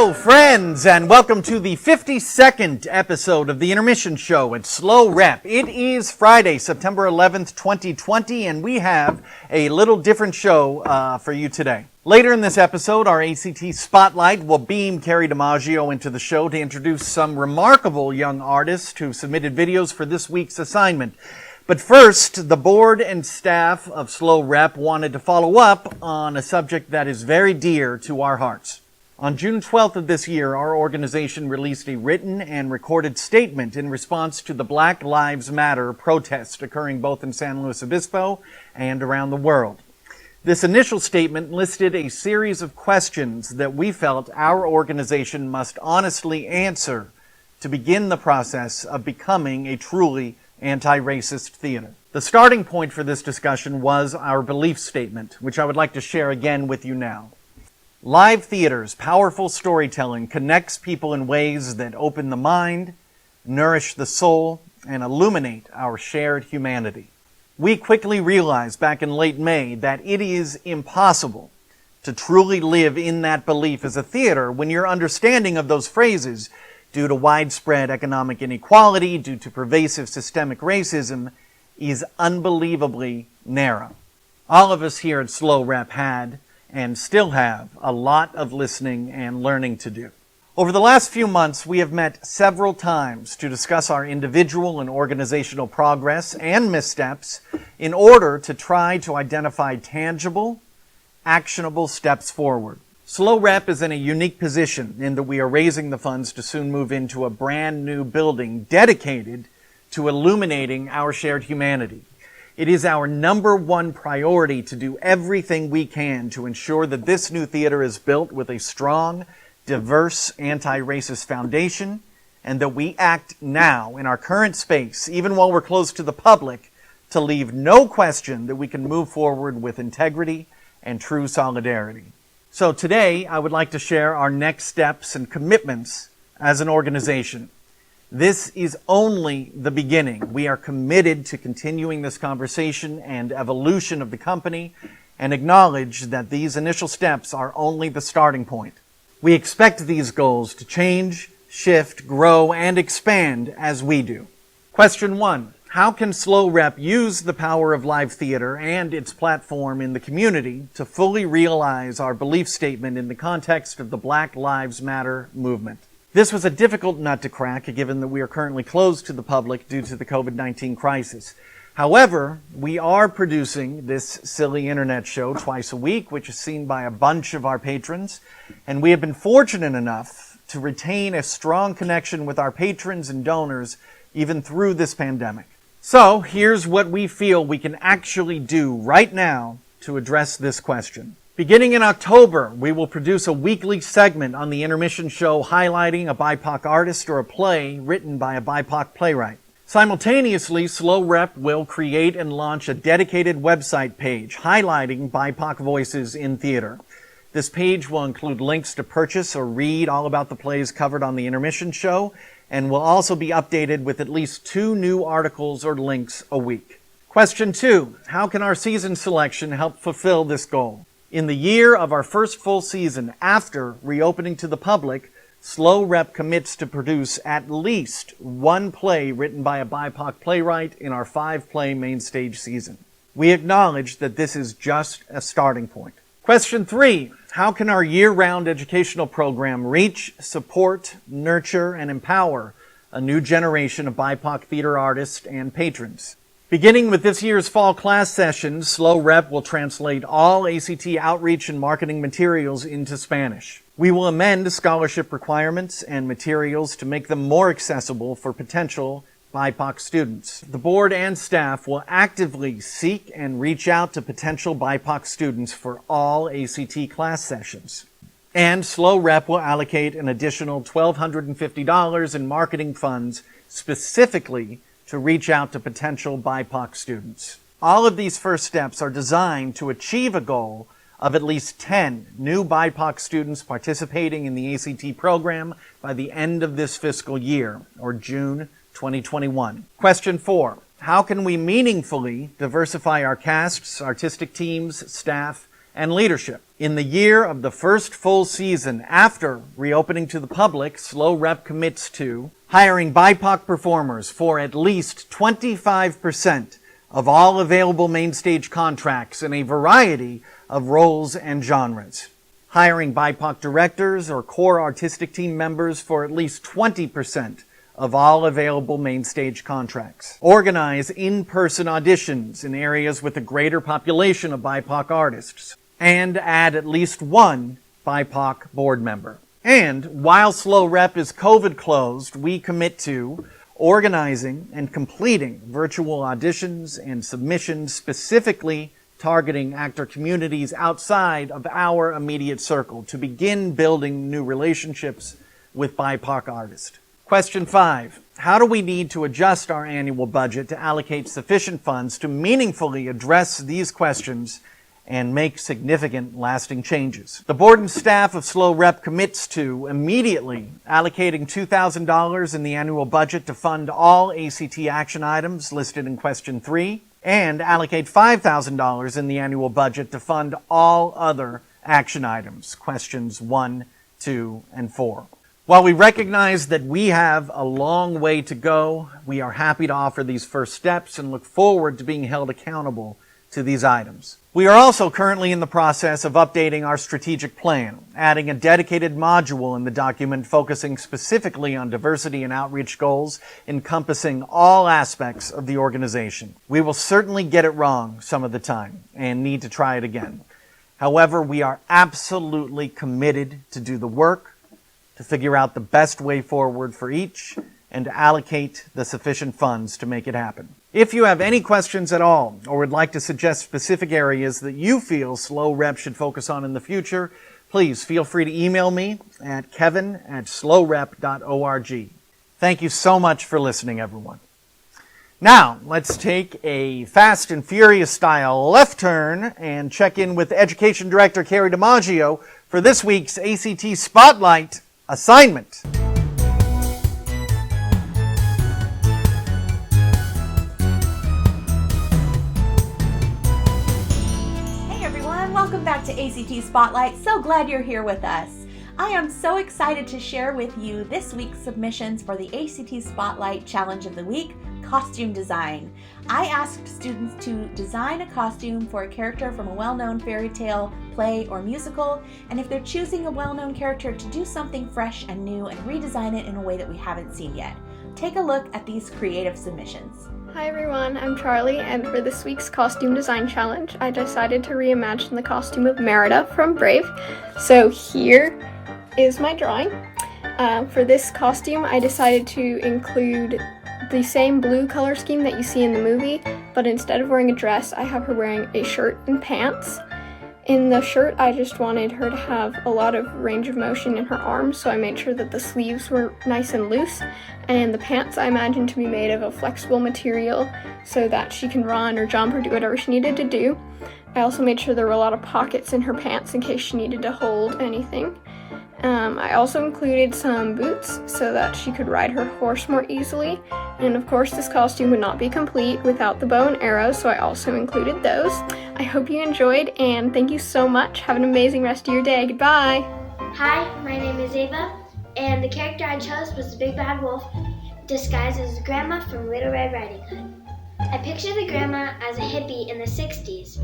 Hello, friends, and welcome to the 52nd episode of the Intermission Show at SLO REP. It is Friday, September 11th, 2020, and we have a little different show for you today. Later in this episode, our ACT Spotlight will beam KERRY DIMAGGIO into the show to introduce some remarkable young artists who submitted videos for this week's assignment. But first, the board and staff of SLO REP wanted to follow up on a subject that is very dear to our hearts. On June 12th of this year, our organization released a written and recorded statement in response to the Black Lives Matter protest occurring both in San Luis Obispo and around the world. This initial statement listed a series of questions that we felt our organization must honestly answer to begin the process of becoming a truly anti-racist theater. The starting point for this discussion was our belief statement, which I would like to share again with you now. Live theater's powerful storytelling connects people in ways that open the mind, nourish the soul, and illuminate our shared humanity. We quickly realized back in late May that it is impossible to truly live in that belief as a theater when your understanding of those phrases, due to widespread economic inequality, due to pervasive systemic racism, is unbelievably narrow. All of us here at SLO REP had and still have a lot of listening and learning to do. Over the last few months, we have met several times to discuss our individual and organizational progress and missteps in order to try to identify tangible, actionable steps forward. SLO REP is in a unique position in that we are raising the funds to soon move into a brand new building dedicated to illuminating our shared humanity. It is our number one priority to do everything we can to ensure that this new theater is built with a strong, diverse, anti-racist foundation, and that we act now in our current space, even while we're close to the public, to leave no question that we can move forward with integrity and true solidarity. So today, I would like to share our next steps and commitments as an organization. This is only the beginning. We are committed to continuing this conversation and evolution of the company and acknowledge that these initial steps are only the starting point. We expect these goals to change, shift, grow, and expand as we do. Question 1. How can SLO REP use the power of live theater and its platform in the community to fully realize our belief statement in the context of the Black Lives Matter movement? This was a difficult nut to crack, given that we are currently closed to the public due to the COVID-19 crisis. However, we are producing this silly internet show twice a week, which is seen by a bunch of our patrons, and we have been fortunate enough to retain a strong connection with our patrons and donors even through this pandemic. So, here's what we feel we can actually do right now to address this question. Beginning in October, we will produce a weekly segment on the Intermission Show highlighting a BIPOC artist or a play written by a BIPOC playwright. Simultaneously, SLO REP will create and launch a dedicated website page highlighting BIPOC voices in theater. This page will include links to purchase or read all about the plays covered on the Intermission Show, and will also be updated with at least 2 new articles or links a week. Question 2. How can our season selection help fulfill this goal? In the year of our first full season after reopening to the public, SLO REP commits to produce at least 1 play written by a BIPOC playwright in our 5-play main stage season. We acknowledge that this is just a starting point. Question 3. How can our year-round educational program reach, support, nurture, and empower a new generation of BIPOC theater artists and patrons? Beginning with this year's fall class sessions, SLO REP will translate all ACT outreach and marketing materials into Spanish. We will amend scholarship requirements and materials to make them more accessible for potential BIPOC students. The board and staff will actively seek and reach out to potential BIPOC students for all ACT class sessions. And SLO REP will allocate an additional $1,250 in marketing funds specifically to reach out to potential BIPOC students. All of these first steps are designed to achieve a goal of at least 10 new BIPOC students participating in the ACT program by the end of this fiscal year, or June 2021. Question 4. How can we meaningfully diversify our casts, artistic teams, staff, and leadership? In the year of the first full season after reopening to the public, SLO Rep commits to hiring BIPOC performers for at least 25% of all available main stage contracts in a variety of roles and genres. Hiring BIPOC directors or core artistic team members for at least 20% of all available main stage contracts. Organize in-person auditions in areas with a greater population of BIPOC artists. And add at least one BIPOC board member. And while SLO Rep is COVID closed, we commit to organizing and completing virtual auditions and submissions specifically targeting actor communities outside of our immediate circle to begin building new relationships with BIPOC artists. Question 5. How do we need to adjust our annual budget to allocate sufficient funds to meaningfully address these questions and make significant lasting changes? The board and staff of SLO Rep commits to immediately allocating $2,000 in the annual budget to fund all ACT action items listed in question 3, and allocate $5,000 in the annual budget to fund all other action items, questions 1, 2, and 4. While we recognize that we have a long way to go, we are happy to offer these first steps and look forward to being held accountable to these items. We are also currently in the process of updating our strategic plan, adding a dedicated module in the document focusing specifically on diversity and outreach goals encompassing all aspects of the organization. We will certainly get it wrong some of the time and need to try it again. However, we are absolutely committed to do the work, to figure out the best way forward for each, and to allocate the sufficient funds to make it happen. If you have any questions at all, or would like to suggest specific areas that you feel SLO Rep should focus on in the future, please feel free to email me at kevin@slorep.org. Thank you so much for listening, everyone. Now, let's take a Fast and Furious style left turn and check in with Education Director KERRY DIMAGGIO for this week's ACT Spotlight assignment. Welcome back to ACT Spotlight. So glad you're here with us. I am so excited to share with you this week's submissions for the ACT Spotlight Challenge of the Week, Costume Design. I asked students to design a costume for a character from a well-known fairy tale, play, or musical, and if they're choosing a well-known character, to do something fresh and new and redesign it in a way that we haven't seen yet. Take a look at these creative submissions. Hi everyone, I'm Charlie, and for this week's Costume Design Challenge, I decided to reimagine the costume of Merida from Brave. So here is my drawing. For this costume, I decided to include the same blue color scheme that you see in the movie, but instead of wearing a dress, I have her wearing a shirt and pants. In the shirt, I just wanted her to have a lot of range of motion in her arms, so I made sure that the sleeves were nice and loose, and the pants I imagined to be made of a flexible material so that she can run or jump or do whatever she needed to do. I also made sure there were a lot of pockets in her pants in case she needed to hold anything. I also included some boots so that she could ride her horse more easily. And of course, this costume would not be complete without the bow and arrows, so I also included those. I hope you enjoyed, and thank you so much. Have an amazing rest of your day. Goodbye. Hi, my name is Ava, and the character I chose was the Big Bad Wolf, disguised as Grandma from Little Red Riding Hood. I picture the grandma as a hippie in the 60s,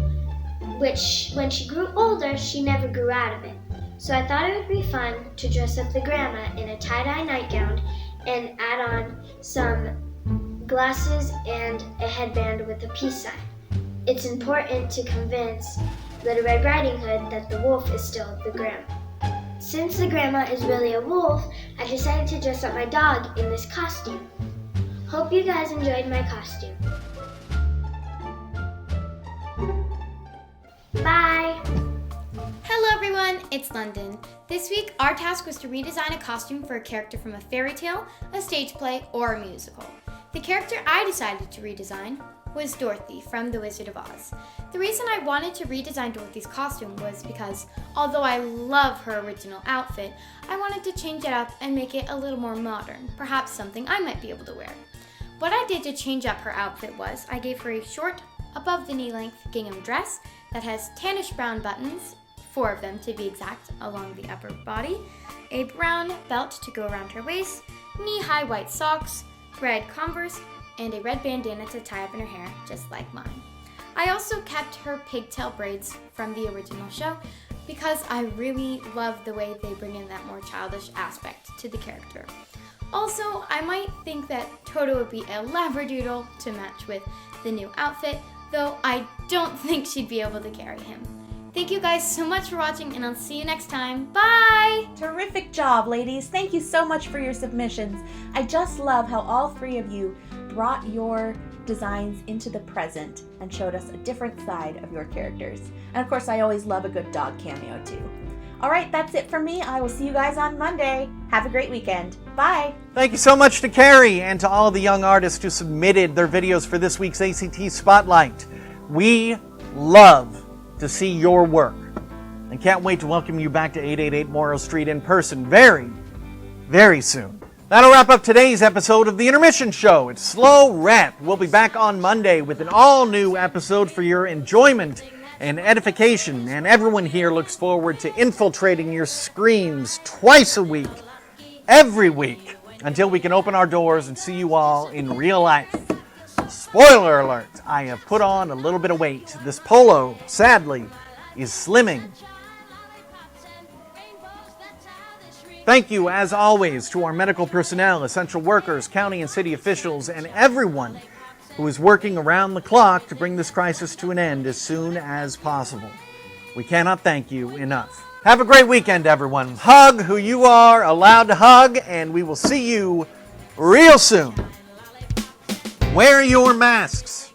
which, when she grew older, she never grew out of it. So I thought it would be fun to dress up the grandma in a tie-dye nightgown and add on some glasses and a headband with a peace sign. It's important to convince Little Red Riding Hood that the wolf is still the grandma. Since the grandma is really a wolf, I decided to dress up my dog in this costume. Hope you guys enjoyed my costume. Bye! Hello everyone, it's London. This week, our task was to redesign a costume for a character from a fairy tale, a stage play, or a musical. The character I decided to redesign was Dorothy from The Wizard of Oz. The reason I wanted to redesign Dorothy's costume was because, although I love her original outfit, I wanted to change it up and make it a little more modern, perhaps something I might be able to wear. What I did to change up her outfit was I gave her a short, above the knee length gingham dress that has tannish brown buttons, 4 of them to be exact, along the upper body, a brown belt to go around her waist, knee-high white socks, red Converse, and a red bandana to tie up in her hair, just like mine. I also kept her pigtail braids from the original show because I really love the way they bring in that more childish aspect to the character. Also, I might think that Toto would be a labradoodle to match with the new outfit, though I don't think she'd be able to carry him. Thank you guys so much for watching, and I'll see you next time. Bye! Terrific job, ladies. Thank you so much for your submissions. I just love how all 3 of you brought your designs into the present and showed us a different side of your characters. And of course, I always love a good dog cameo too. All right, that's it for me. I will see you guys on Monday. Have a great weekend. Bye. Thank you so much to Kerry and to all the young artists who submitted their videos for this week's ACT Spotlight. We love to see your work and can't wait to welcome you back to 888 Morrow Street in person very, very soon. That'll wrap up today's episode of The Intermission Show. It's SLO REP. We'll be back on Monday with an all-new episode for your enjoyment and edification, and everyone here looks forward to infiltrating your screens twice a week, every week, until we can open our doors and see you all in real life. Spoiler alert, I have put on a little bit of weight. This polo, sadly, is slimming. Thank you, as always, to our medical personnel, essential workers, county and city officials, and everyone who is working around the clock to bring this crisis to an end as soon as possible. We cannot thank you enough. Have a great weekend, everyone. Hug who you are allowed to hug, and we will see you real soon. Wear your masks.